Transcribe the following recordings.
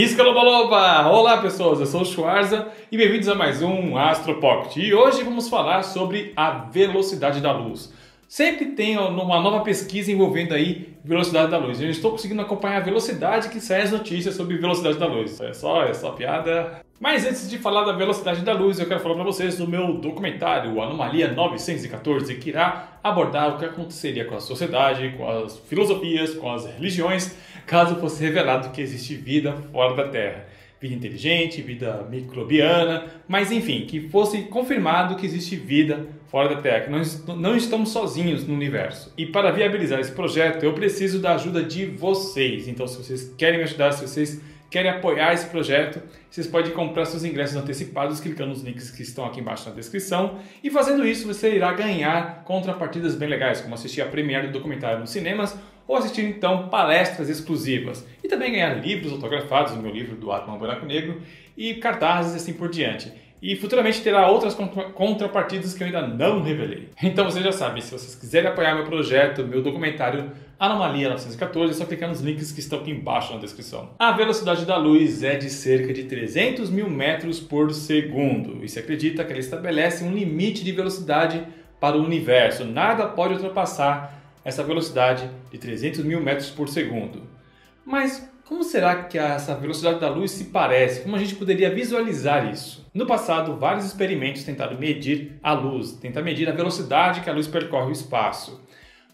Isca Loba Loba! Olá pessoas, eu sou o Schwarza e bem-vindos a mais um Astro Pocket. E hoje vamos falar sobre a velocidade da luz. Sempre tem uma nova pesquisa envolvendo aí velocidade da luz. Eu não estou conseguindo acompanhar a velocidade que sai as notícias sobre velocidade da luz. É só piada. Mas antes de falar da velocidade da luz, eu quero falar para vocês do meu documentário Anomalia 914, que irá abordar o que aconteceria com a sociedade, com as filosofias, com as religiões, caso fosse revelado que existe vida fora da Terra. Vida inteligente, vida microbiana, mas enfim, que fosse confirmado que existe vida fora da Terra, que nós não estamos sozinhos no universo. E para viabilizar esse projeto, eu preciso da ajuda de vocês. Então, se vocês querem me ajudar, se vocês querem apoiar esse projeto, vocês podem comprar seus ingressos antecipados clicando nos links que estão aqui embaixo na descrição. E fazendo isso, você irá ganhar contrapartidas bem legais, como assistir a premiere do documentário nos cinemas ou assistir então palestras exclusivas. E também ganhar livros autografados, o meu livro do Atman Buraco Negro, e cartazes e assim por diante. E futuramente terá outras contrapartidas que eu ainda não revelei. Então você já sabe, se vocês quiserem apoiar meu projeto, meu documentário Anomalia 914, é só clicar nos links que estão aqui embaixo na descrição. A velocidade da luz é de cerca de 300 mil metros por segundo. E se acredita que ela estabelece um limite de velocidade para o universo. Nada pode ultrapassar essa velocidade de 300 mil metros por segundo. Mas como será que essa velocidade da luz se parece? Como a gente poderia visualizar isso? No passado, vários experimentos tentaram medir a luz, tentar medir a velocidade que a luz percorre o espaço.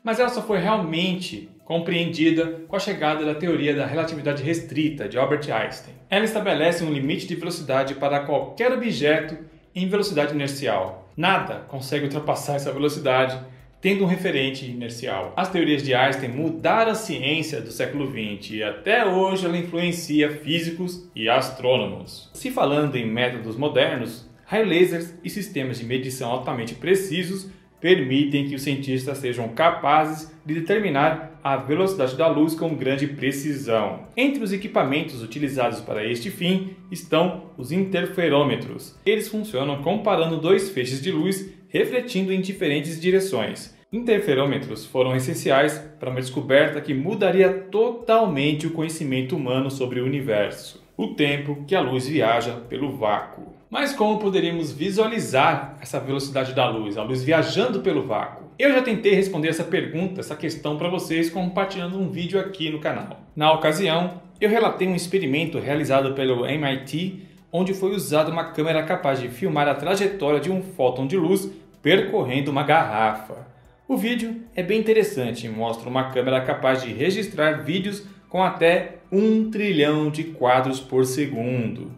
Mas ela só foi realmente compreendida com a chegada da teoria da relatividade restrita de Albert Einstein. Ela estabelece um limite de velocidade para qualquer objeto em velocidade inercial. Nada consegue ultrapassar essa velocidade, tendo um referente inercial. As teorias de Einstein mudaram a ciência do século XX e até hoje ela influencia físicos e astrônomos. Se falando em métodos modernos, raios lasers e sistemas de medição altamente precisos permitem que os cientistas sejam capazes de determinar a velocidade da luz com grande precisão. Entre os equipamentos utilizados para este fim estão os interferômetros. Eles funcionam comparando dois feixes de luz refletindo em diferentes direções. Interferômetros foram essenciais para uma descoberta que mudaria totalmente o conhecimento humano sobre o universo: o tempo que a luz viaja pelo vácuo. Mas como poderíamos visualizar essa velocidade da luz, a luz viajando pelo vácuo? Eu já tentei responder essa pergunta, essa questão para vocês compartilhando um vídeo aqui no canal. Na ocasião, eu relatei um experimento realizado pelo MIT, onde foi usada uma câmera capaz de filmar a trajetória de um fóton de luz percorrendo uma garrafa. O vídeo é bem interessante e mostra uma câmera capaz de registrar vídeos com até 1 trilhão de quadros por segundo.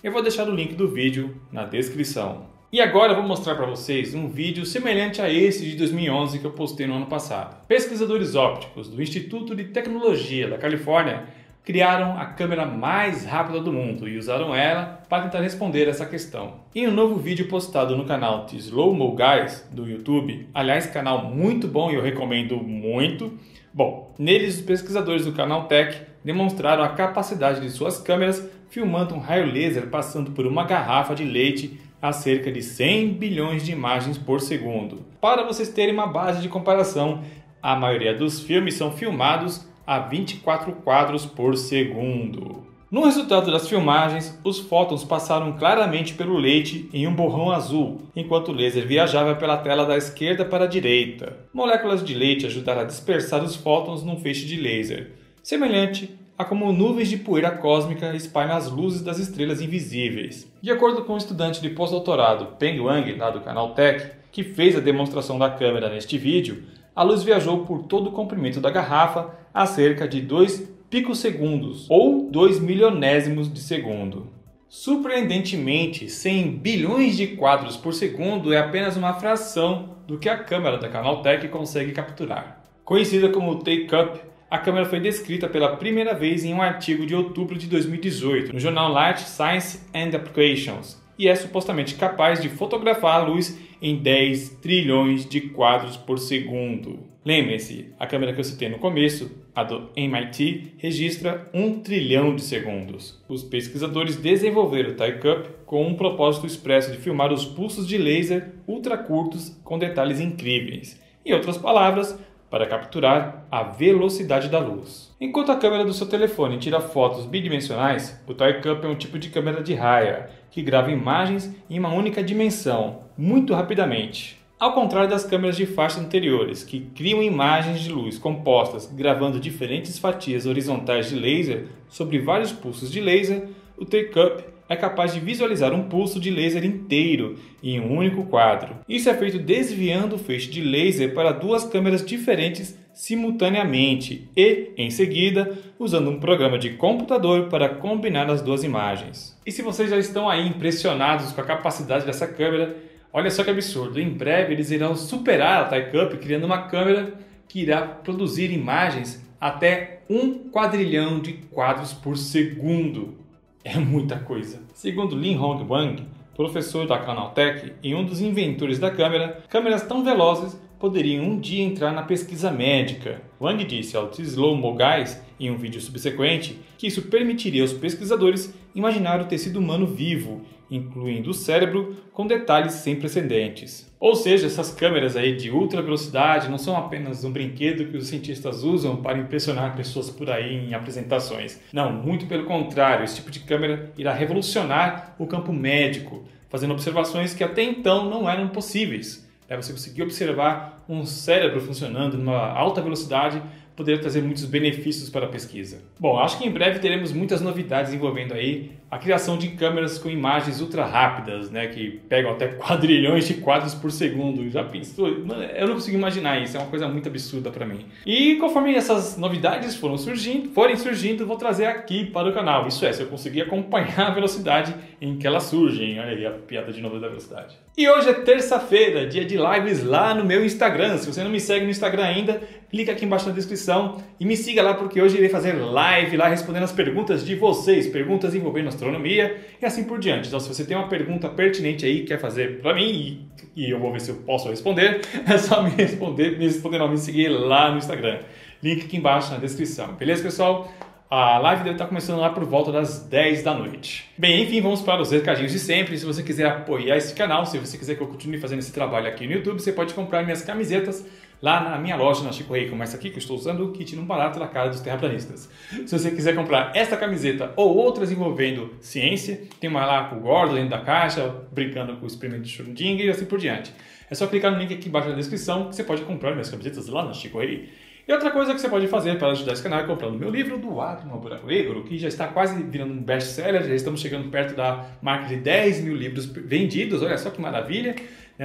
Eu vou deixar o link do vídeo na descrição. E agora eu vou mostrar para vocês um vídeo semelhante a esse de 2011 que eu postei no ano passado. Pesquisadores ópticos do Instituto de Tecnologia da Califórnia criaram a câmera mais rápida do mundo e usaram ela para tentar responder essa questão. Em um novo vídeo postado no canal The Slow Mo Guys do YouTube, aliás, canal muito bom e eu recomendo muito. Bom, neles os pesquisadores do canal Tech demonstraram a capacidade de suas câmeras filmando um raio laser passando por uma garrafa de leite a cerca de 100 bilhões de imagens por segundo. Para vocês terem uma base de comparação, a maioria dos filmes são filmados a 24 quadros por segundo. No resultado das filmagens, os fótons passaram claramente pelo leite em um borrão azul, enquanto o laser viajava pela tela da esquerda para a direita. Moléculas de leite ajudaram a dispersar os fótons num feixe de laser, semelhante a como nuvens de poeira cósmica espalham as luzes das estrelas invisíveis. De acordo com o estudante de pós-doutorado Peng Wang, lá do canal Tech, que fez a demonstração da câmera neste vídeo, a luz viajou por todo o comprimento da garrafa a cerca de 2 picosegundos, ou 2 milionésimos de segundo. Surpreendentemente, 100 bilhões de quadros por segundo é apenas uma fração do que a câmera da Canaltech consegue capturar. Conhecida como Take-Up, a câmera foi descrita pela primeira vez em um artigo de outubro de 2018 no jornal Light Science and Applications e é supostamente capaz de fotografar a luz em 10 trilhões de quadros por segundo. Lembrem-se, a câmera que eu citei no começo, a do MIT, registra 1 trilhão de segundos. Os pesquisadores desenvolveram o Take-Up com um propósito expresso de filmar os pulsos de laser ultra curtos com detalhes incríveis. Em outras palavras, para capturar a velocidade da luz. Enquanto a câmera do seu telefone tira fotos bidimensionais, o Toy Cup é um tipo de câmera de raia que grava imagens em uma única dimensão, muito rapidamente. Ao contrário das câmeras de faixa anteriores, que criam imagens de luz compostas gravando diferentes fatias horizontais de laser sobre vários pulsos de laser, o Toy Cup é capaz de visualizar um pulso de laser inteiro em um único quadro. Isso é feito desviando o feixe de laser para duas câmeras diferentes simultaneamente e, em seguida, usando um programa de computador para combinar as duas imagens. E se vocês já estão aí impressionados com a capacidade dessa câmera, olha só que absurdo, em breve eles irão superar a Toy Cup criando uma câmera que irá produzir imagens até 1 quadrilhão de quadros por segundo. É muita coisa. Segundo Lin Hong Wang, professor da Canaltech e um dos inventores da câmera, câmeras tão velozes poderiam um dia entrar na pesquisa médica. Wang disse ao Slow Mo Guys, em um vídeo subsequente, que isso permitiria aos pesquisadores imaginar o tecido humano vivo, incluindo o cérebro, com detalhes sem precedentes. Ou seja, essas câmeras aí de ultra velocidade não são apenas um brinquedo que os cientistas usam para impressionar pessoas por aí em apresentações. Não, muito pelo contrário, esse tipo de câmera irá revolucionar o campo médico, fazendo observações que até então não eram possíveis. Você conseguir observar um cérebro funcionando numa alta velocidade poderia trazer muitos benefícios para a pesquisa. Bom, acho que em breve teremos muitas novidades envolvendo aí a criação de câmeras com imagens ultra rápidas, né, que pegam até quadrilhões de quadros por segundo. Já pensou? Eu não consigo imaginar isso, é uma coisa muito absurda para mim. E conforme essas novidades forem surgindo, vou trazer aqui para o canal. Isso é, se eu conseguir acompanhar a velocidade em que elas surgem. Olha aí a piada de novo da velocidade. E hoje é terça-feira, dia de lives lá no meu Instagram. Se você não me segue no Instagram ainda, clica aqui embaixo na descrição e me siga lá, porque hoje eu irei fazer live lá respondendo as perguntas de vocês, perguntas envolvendo astronomia e assim por diante. Então, se você tem uma pergunta pertinente aí que quer fazer para mim e eu vou ver se eu posso responder, é só me seguir lá no Instagram. Link aqui embaixo na descrição. Beleza, pessoal? A live deve estar começando lá por volta das 10 da noite. Bem, enfim, vamos para os recadinhos de sempre. Se você quiser apoiar esse canal, se você quiser que eu continue fazendo esse trabalho aqui no YouTube, você pode comprar minhas camisetas lá na minha loja, na Chico Rei, como essa aqui que eu estou usando, o kit num barato da cara dos terraplanistas. Se você quiser comprar esta camiseta ou outras envolvendo ciência, tem uma lá com o Gordon dentro da caixa, brincando com o experimento de Schrödinger e assim por diante. É só clicar no link aqui embaixo na descrição que você pode comprar minhas camisetas lá na Chico Rei. E outra coisa que você pode fazer para ajudar esse canal é comprando meu livro do Átomo ao Buraco Negro, que já está quase virando um best-seller, já estamos chegando perto da marca de 10 mil livros vendidos, olha só que maravilha.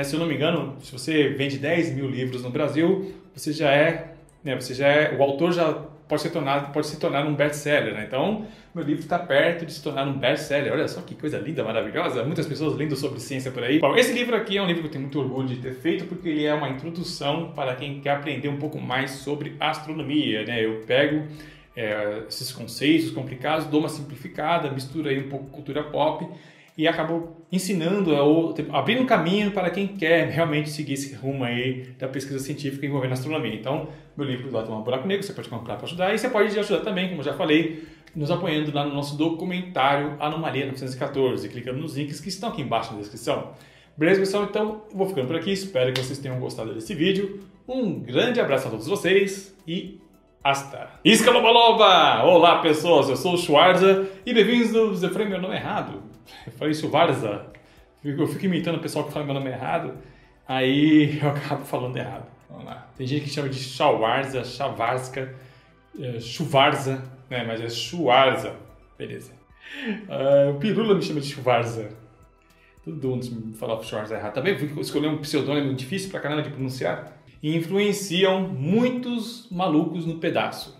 Se eu não me engano, se você vende 10 mil livros no Brasil, o autor já pode se tornar um best-seller, né? Então, meu livro está perto de se tornar um best-seller. Olha só que coisa linda, maravilhosa. Muitas pessoas lendo sobre ciência por aí. Bom, esse livro aqui é um livro que eu tenho muito orgulho de ter feito, porque ele é uma introdução para quem quer aprender um pouco mais sobre astronomia, né? Eu pego esses conceitos complicados, dou uma simplificada, misturo aí um pouco cultura pop e acabo ensinando, abrindo um caminho para quem quer realmente seguir esse rumo aí da pesquisa científica envolvendo astronomia. Então, meu livro do Átomo ao Buraco Negro, você pode comprar para ajudar, e você pode ajudar também, como eu já falei, nos apoiando lá no nosso documentário Anomalia 914, clicando nos links que estão aqui embaixo na descrição. Beleza, pessoal? Então, eu vou ficando por aqui, espero que vocês tenham gostado desse vídeo. Um grande abraço a todos vocês e hasta! Iscalobaloba! Olá, pessoas, eu sou o Schwarza e bem-vindos. Eu falei meu nome errado. Eu falei Schwarza. Eu fico imitando o pessoal que fala meu nome errado, aí eu acabo falando errado. Vamos lá. Tem gente que chama de Schwarza, Chavarska, Chuvarza, né? Mas é Schwarza. Beleza. O Pirula me chama de Schwarza. Todo mundo me fala Schwarza errado. Também vou escolher um pseudônimo difícil pra caramba de pronunciar. E influenciam muitos malucos no pedaço.